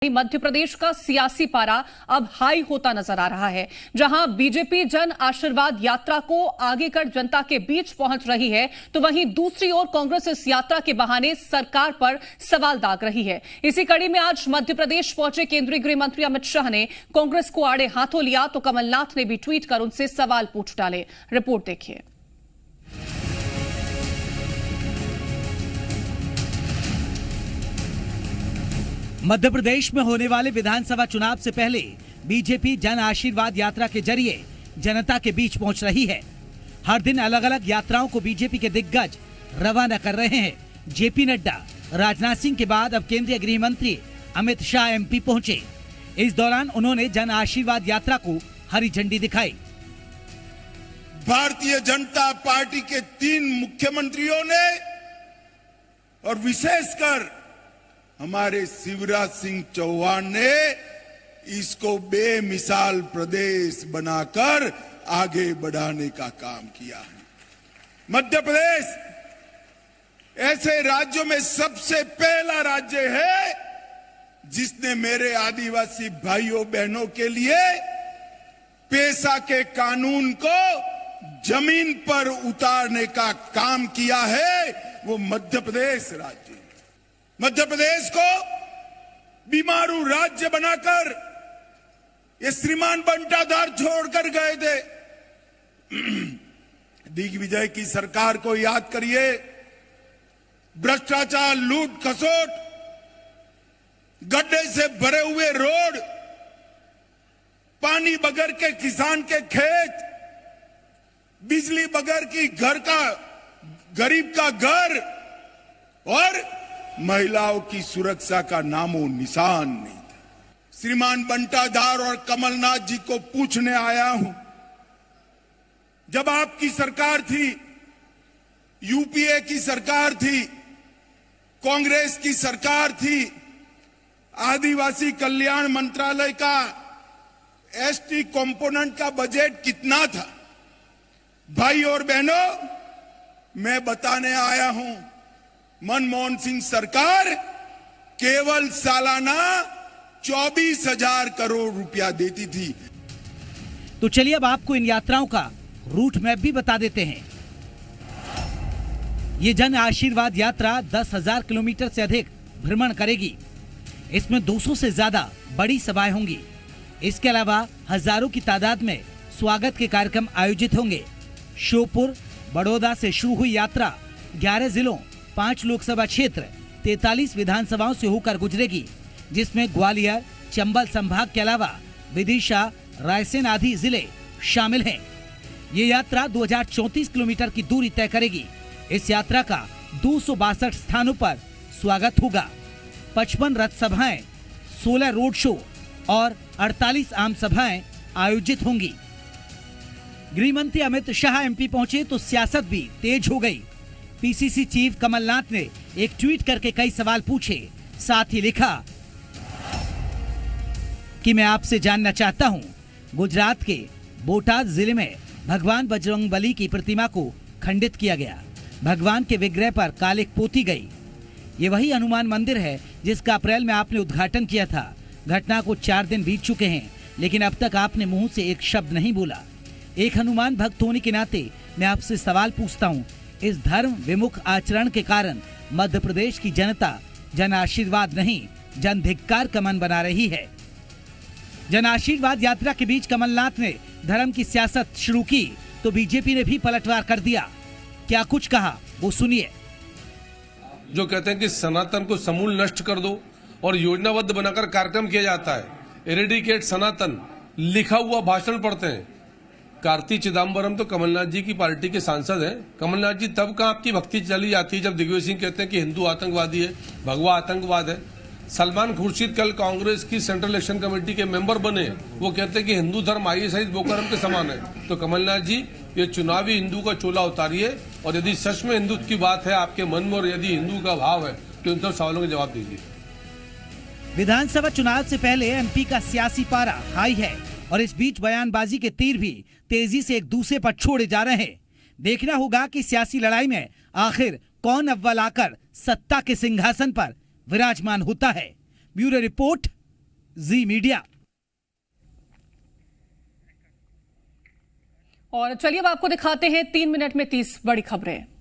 मध्य प्रदेश का सियासी पारा अब हाई होता नजर आ रहा है। जहां बीजेपी जन आशीर्वाद यात्रा को आगे कर जनता के बीच पहुंच रही है, तो वहीं दूसरी ओर कांग्रेस इस यात्रा के बहाने सरकार पर सवाल दाग रही है। इसी कड़ी में आज मध्य प्रदेश पहुंचे केंद्रीय गृह मंत्री अमित शाह ने कांग्रेस को आड़े हाथों लिया, तो कमलनाथ ने भी ट्वीट कर उनसे सवाल पूछ डाले। रिपोर्ट देखिए। मध्य प्रदेश में होने वाले विधानसभा चुनाव से पहले बीजेपी जन आशीर्वाद यात्रा के जरिए जनता के बीच पहुंच रही है। हर दिन अलग अलग यात्राओं को बीजेपी के दिग्गज रवाना कर रहे हैं। जेपी नड्डा, राजनाथ सिंह के बाद अब केंद्रीय गृह मंत्री अमित शाह एमपी पहुंचे। इस दौरान उन्होंने जन आशीर्वाद यात्रा को हरी झंडी दिखाई। भारतीय जनता पार्टी के 3 मुख्यमंत्रियों ने और विशेषकर हमारे शिवराज सिंह चौहान ने इसको बेमिसाल प्रदेश बनाकर आगे बढ़ाने का काम किया है। मध्य प्रदेश ऐसे राज्यों में सबसे पहला राज्य है जिसने मेरे आदिवासी भाइयों बहनों के लिए पेशा के कानून को जमीन पर उतारने का काम किया है। वो मध्य प्रदेश राज्य, मध्य प्रदेश को बीमारू राज्य बनाकर ये श्रीमान बंटाधार छोड़कर गए थे। दिग्विजय की सरकार को याद करिए। भ्रष्टाचार, लूट खसोट, गड्ढे से भरे हुए रोड, पानी बगैर के किसान के खेत, बिजली बगैर की गरीब का घर और महिलाओं की सुरक्षा का नामो निशान नहीं था। श्रीमान बंटाधार और कमलनाथ जी को पूछने आया हूं, जब आपकी सरकार थी, यूपीए की सरकार थी, कांग्रेस की सरकार थी, आदिवासी कल्याण मंत्रालय का एसटी कंपोनेंट का बजट कितना था? भाई और बहनों, मैं बताने आया हूं, मनमोहन सिंह सरकार केवल सालाना 24,000 करोड़ रुपया देती थी। तो चलिए अब आपको इन यात्राओं का रूट मैप भी बता देते हैं। ये जन आशीर्वाद यात्रा 10,000 किलोमीटर से अधिक भ्रमण करेगी। इसमें 200 से ज्यादा बड़ी सभाएं होंगी। इसके अलावा हजारों की तादाद में स्वागत के कार्यक्रम आयोजित होंगे। श्योपुर, बड़ौदा से शुरू हुई यात्रा 11 जिलों, 5 लोकसभा क्षेत्र, 43 विधानसभाओं से होकर गुजरेगी, जिसमें ग्वालियर, चंबल संभाग के अलावा विदिशा, रायसेन आदि जिले शामिल हैं। ये यात्रा 2034 किलोमीटर की दूरी तय करेगी। इस यात्रा का 262 स्थानों पर स्वागत होगा। 55 रथ सभाएं, 16 रोड शो और 48 आम सभाएं आयोजित होंगी। गृह मंत्री अमित शाह एमपी पहुंचे तो सियासत भी तेज हो गई। पीसीसी चीफ कमलनाथ ने एक ट्वीट करके कई सवाल पूछे। साथ ही लिखा कि मैं आपसे जानना चाहता हूं, गुजरात के बोटाद जिले में भगवान बजरंगबली की प्रतिमा को खंडित किया गया। भगवान के विग्रह पर कालिक पोती गई। ये वही हनुमान मंदिर है जिसका अप्रैल में आपने उद्घाटन किया था। घटना को 4 दिन बीत चुके हैं, लेकिन अब तक आपने मुंह से एक शब्द नहीं बोला। एक हनुमान भक्त होने के नाते मैं आपसे सवाल पूछता हूं, इस धर्म विमुख आचरण के कारण मध्य प्रदेश की जनता जन आशीर्वाद नहीं, जन धिक्कार का मन बना रही है। जन आशीर्वाद यात्रा के बीच कमलनाथ ने धर्म की सियासत शुरू की, तो बीजेपी ने भी पलटवार कर दिया। क्या कुछ कहा, वो सुनिए। जो कहते हैं कि सनातन को समूल नष्ट कर दो और योजनाबद्ध बनाकर कार्यक्रम किया जाता है। एरेडिकेट सनातन लिखा हुआ भाषण पढ़ते हैं। कार्ति चिदम्बरम तो कमलनाथ जी की पार्टी के सांसद हैं। कमलनाथ जी तब कहाँ आपकी भक्ति चली जाती है जब दिग्विजय सिंह कहते हैं कि हिंदू आतंकवादी है, भगवा आतंकवाद है। सलमान खुर्शीद कल कांग्रेस की सेंट्रल इलेक्शन कमेटी के मेंबर बने, वो कहते हैं कि हिंदू धर्म ISIS बोकरम के समान है। तो कमलनाथ जी, ये चुनावी हिंदू का चोला उतारिए और यदि सच में हिंदुत्व की बात है आपके मन में और यदि हिंदू का भाव है तो इन सब सवालों के जवाब दीजिए। विधानसभा चुनाव से पहले एमपी का सियासी पारा हाई है और इस बीच बयानबाजी के तीर भी तेजी से एक दूसरे पर छोड़े जा रहे हैं। देखना होगा कि सियासी लड़ाई में आखिर कौन अव्वल आकर सत्ता के सिंहासन पर विराजमान होता है। ब्यूरो रिपोर्ट, जी मीडिया। और चलिए अब आपको दिखाते हैं 3 मिनट में 30 बड़ी खबरें।